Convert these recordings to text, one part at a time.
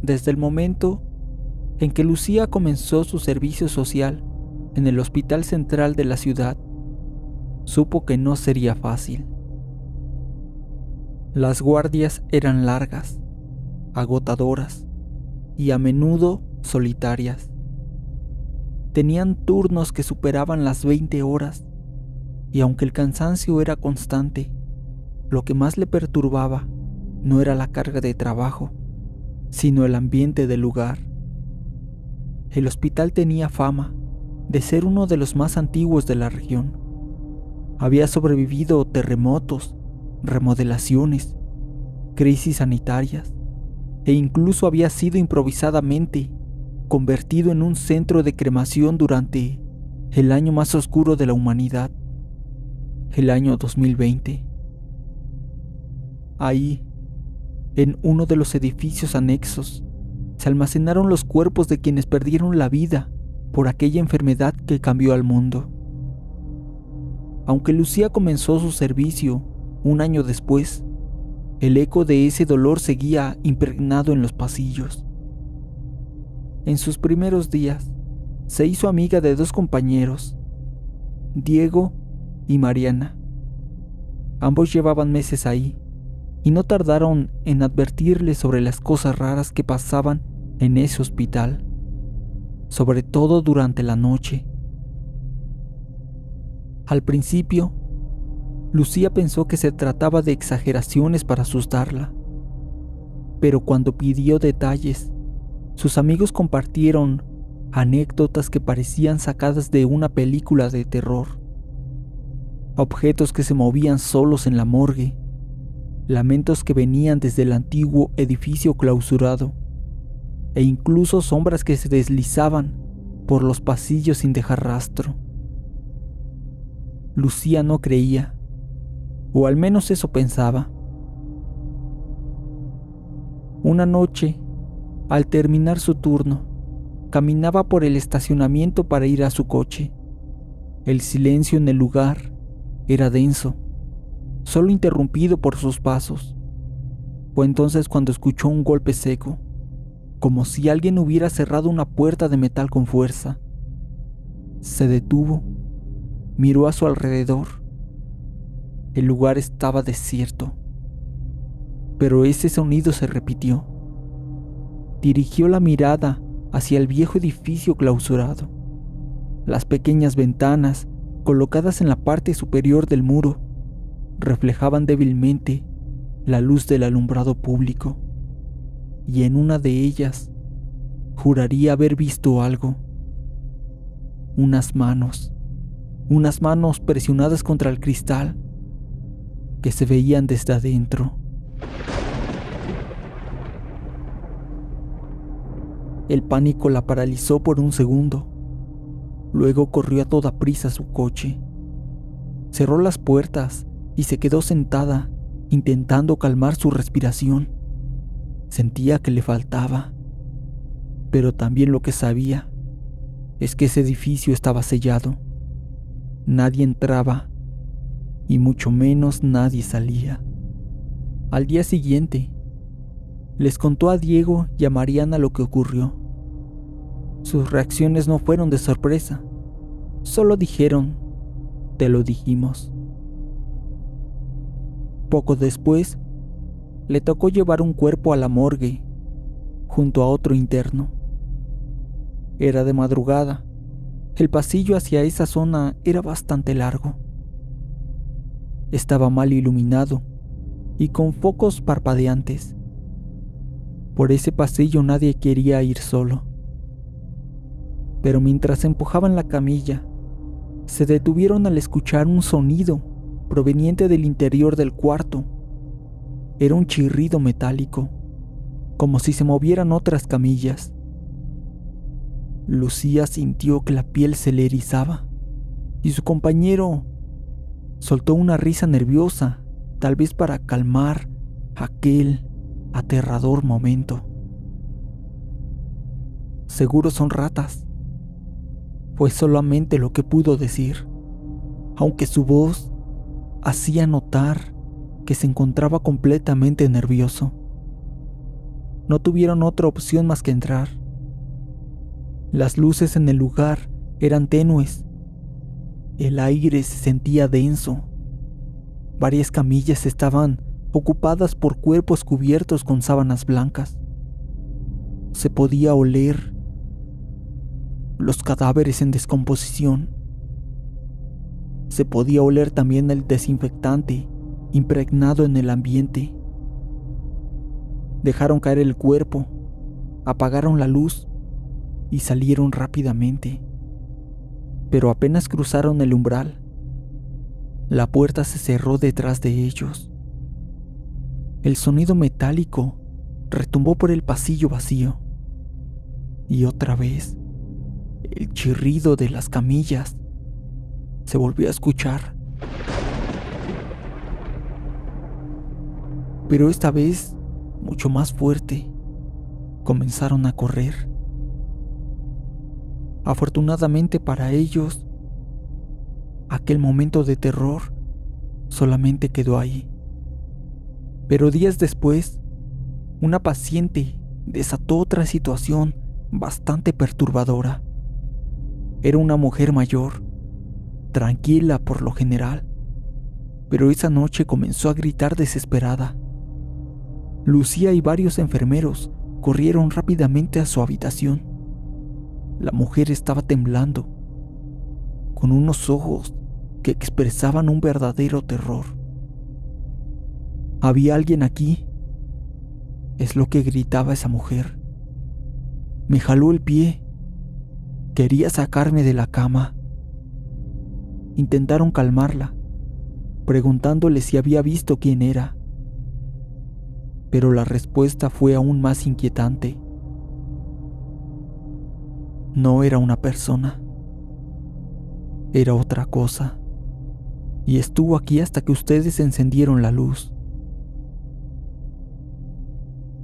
Desde el momento en que Lucía comenzó su servicio social en el Hospital Central de la ciudad, supo que no sería fácil. Las guardias eran largas, agotadoras y a menudo solitarias. Tenían turnos que superaban las 20 horas y aunque el cansancio era constante, lo que más le perturbaba no era la carga de trabajo, sino el ambiente del lugar. El hospital tenía fama de ser uno de los más antiguos de la región. Había sobrevivido terremotos, remodelaciones, crisis sanitarias e incluso había sido improvisadamente convertido en un centro de cremación durante el año más oscuro de la humanidad, el año 2020. Ahí, en uno de los edificios anexos, se almacenaron los cuerpos de quienes perdieron la vida por aquella enfermedad que cambió al mundo. Aunque Lucía comenzó su servicio un año después, el eco de ese dolor seguía impregnado en los pasillos. En sus primeros días, se hizo amiga de dos compañeros, Diego y Mariana. Ambos llevaban meses ahí y no tardaron en advertirle sobre las cosas raras que pasaban en ese hospital, sobre todo durante la noche. Al principio, Lucía pensó que se trataba de exageraciones para asustarla, pero cuando pidió detalles, sus amigos compartieron anécdotas que parecían sacadas de una película de terror. Objetos que se movían solos en la morgue, lamentos que venían desde el antiguo edificio clausurado, e incluso sombras que se deslizaban por los pasillos sin dejar rastro. Lucía no creía, o al menos eso pensaba. Una noche, al terminar su turno, caminaba por el estacionamiento para ir a su coche. El silencio en el lugar era denso, solo interrumpido por sus pasos. Fue entonces cuando escuchó un golpe seco, como si alguien hubiera cerrado una puerta de metal con fuerza. Se detuvo, miró a su alrededor. El lugar estaba desierto, pero ese sonido se repitió. Dirigió la mirada hacia el viejo edificio clausurado. Las pequeñas ventanas, colocadas en la parte superior del muro, reflejaban débilmente la luz del alumbrado público, y en una de ellas juraría haber visto algo. Unas manos presionadas contra el cristal que se veían desde adentro. El pánico la paralizó por un segundo. Luego corrió a toda prisa a su coche. Cerró las puertas y se quedó sentada, intentando calmar su respiración. Sentía que le faltaba, pero también lo que sabía es que ese edificio estaba sellado. Nadie entraba y mucho menos nadie salía. Al día siguiente, les contó a Diego y a Mariana lo que ocurrió. Sus reacciones no fueron de sorpresa, solo dijeron: "Te lo dijimos". Poco después, le tocó llevar un cuerpo a la morgue, junto a otro interno. Era de madrugada. El pasillo hacia esa zona era bastante largo. Estaba mal iluminado y con focos parpadeantes. Por ese pasillo nadie quería ir solo. Pero mientras empujaban la camilla, se detuvieron al escuchar un sonido proveniente del interior del cuarto. Era un chirrido metálico, como si se movieran otras camillas. Lucía sintió que la piel se le erizaba y su compañero soltó una risa nerviosa, tal vez para calmar aquel aterrador momento. "Seguro son ratas", fue solamente lo que pudo decir, aunque su voz hacía notar que se encontraba completamente nervioso. no tuvieron otra opción más que entrar. Las luces en el lugar eran tenues. El aire se sentía denso. Varias camillas estaban ocupadas por cuerpos cubiertos con sábanas blancas. Se podía oler los cadáveres en descomposición. Se podía oler también el desinfectante impregnado en el ambiente. Dejaron caer el cuerpo, apagaron la luz y salieron rápidamente. Pero apenas cruzaron el umbral, la puerta se cerró detrás de ellos. El sonido metálico retumbó por el pasillo vacío. Y otra vez, el chirrido de las camillas se volvió a escuchar. Pero esta vez, mucho más fuerte, comenzaron a correr. Afortunadamente para ellos, aquel momento de terror solamente quedó ahí. Pero días después, una paciente desató otra situación bastante perturbadora. Era una mujer mayor, tranquila por lo general, pero esa noche comenzó a gritar desesperada. Lucía y varios enfermeros corrieron rápidamente a su habitación. La mujer estaba temblando, con unos ojos que expresaban un verdadero terror. «¿Había alguien aquí?», es lo que gritaba esa mujer. Me jaló el pie. Quería sacarme de la cama. Intentaron calmarla, preguntándole si había visto quién era. Pero la respuesta fue aún más inquietante. No era una persona. Era otra cosa. Y estuvo aquí hasta que ustedes encendieron la luz.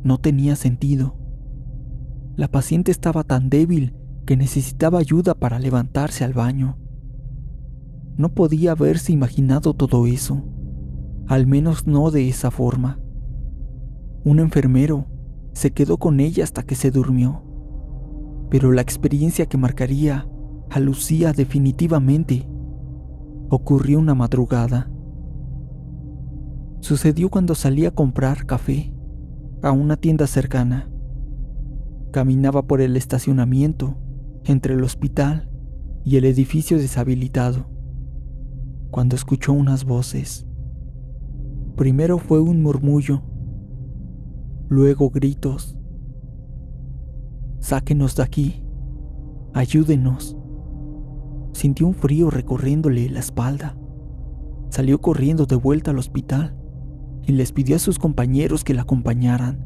No tenía sentido. La paciente estaba tan débil que necesitaba ayuda para levantarse al baño. No podía haberse imaginado todo eso, al menos no de esa forma. Un enfermero se quedó con ella hasta que se durmió, pero la experiencia que marcaría a Lucía definitivamente ocurrió una madrugada. Sucedió cuando salí a comprar café a una tienda cercana. Caminaba por el estacionamiento entre el hospital y el edificio deshabilitado, cuando escuchó unas voces. Primero fue un murmullo, luego gritos. «Sáquenos de aquí, ayúdenos». Sintió un frío recorriéndole la espalda. Salió corriendo de vuelta al hospital y les pidió a sus compañeros que la acompañaran.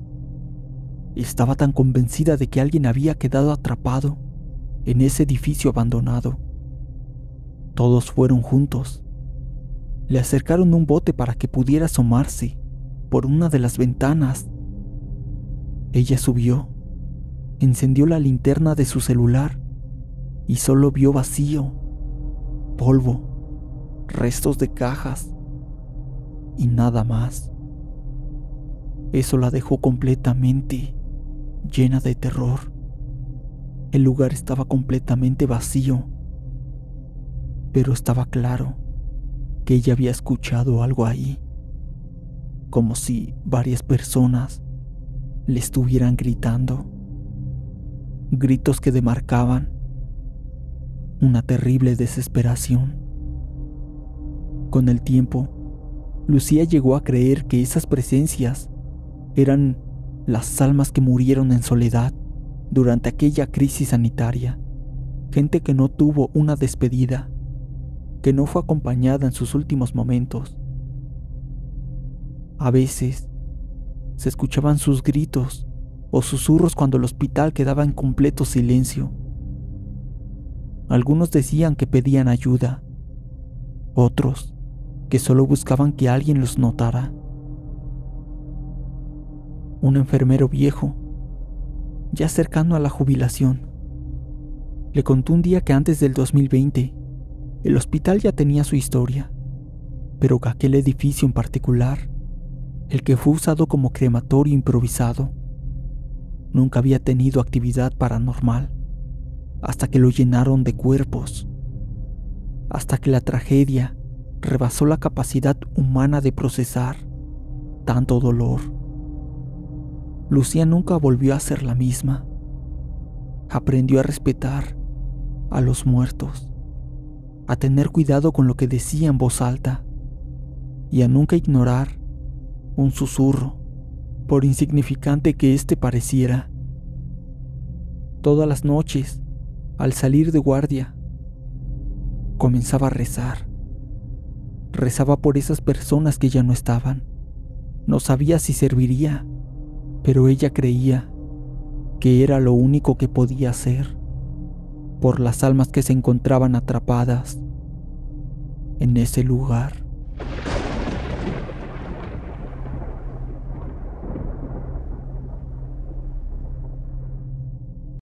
Estaba tan convencida de que alguien había quedado atrapado en ese edificio abandonado. Todos fueron juntos. Le acercaron un bote para que pudiera asomarse por una de las ventanas. Ella subió, encendió la linterna de su celular y solo vio vacío, polvo, restos de cajas y nada más. Eso la dejó completamente llena de terror. El lugar estaba completamente vacío, pero estaba claro que ella había escuchado algo ahí, como si varias personas le estuvieran gritando, gritos que demarcaban una terrible desesperación. Con el tiempo, Lucía llegó a creer que esas presencias eran las almas que murieron en soledad durante aquella crisis sanitaria, gente que no tuvo una despedida, que no fue acompañada en sus últimos momentos. A veces se escuchaban sus gritos o susurros cuando el hospital quedaba en completo silencio. Algunos decían que pedían ayuda, otros que solo buscaban que alguien los notara. Un enfermero viejo, ya cercano a la jubilación, le contó un día que antes del 2020 el hospital ya tenía su historia, pero que aquel edificio en particular, el que fue usado como crematorio improvisado, nunca había tenido actividad paranormal, hasta que lo llenaron de cuerpos, hasta que la tragedia rebasó la capacidad humana de procesar tanto dolor. Lucía nunca volvió a ser la misma. Aprendió a respetar a los muertos, a tener cuidado con lo que decía en voz alta y a nunca ignorar un susurro, por insignificante que éste pareciera. Todas las noches, al salir de guardia, comenzaba a rezar. Rezaba por esas personas que ya no estaban. No sabía si serviría, pero ella creía que era lo único que podía hacer por las almas que se encontraban atrapadas en ese lugar.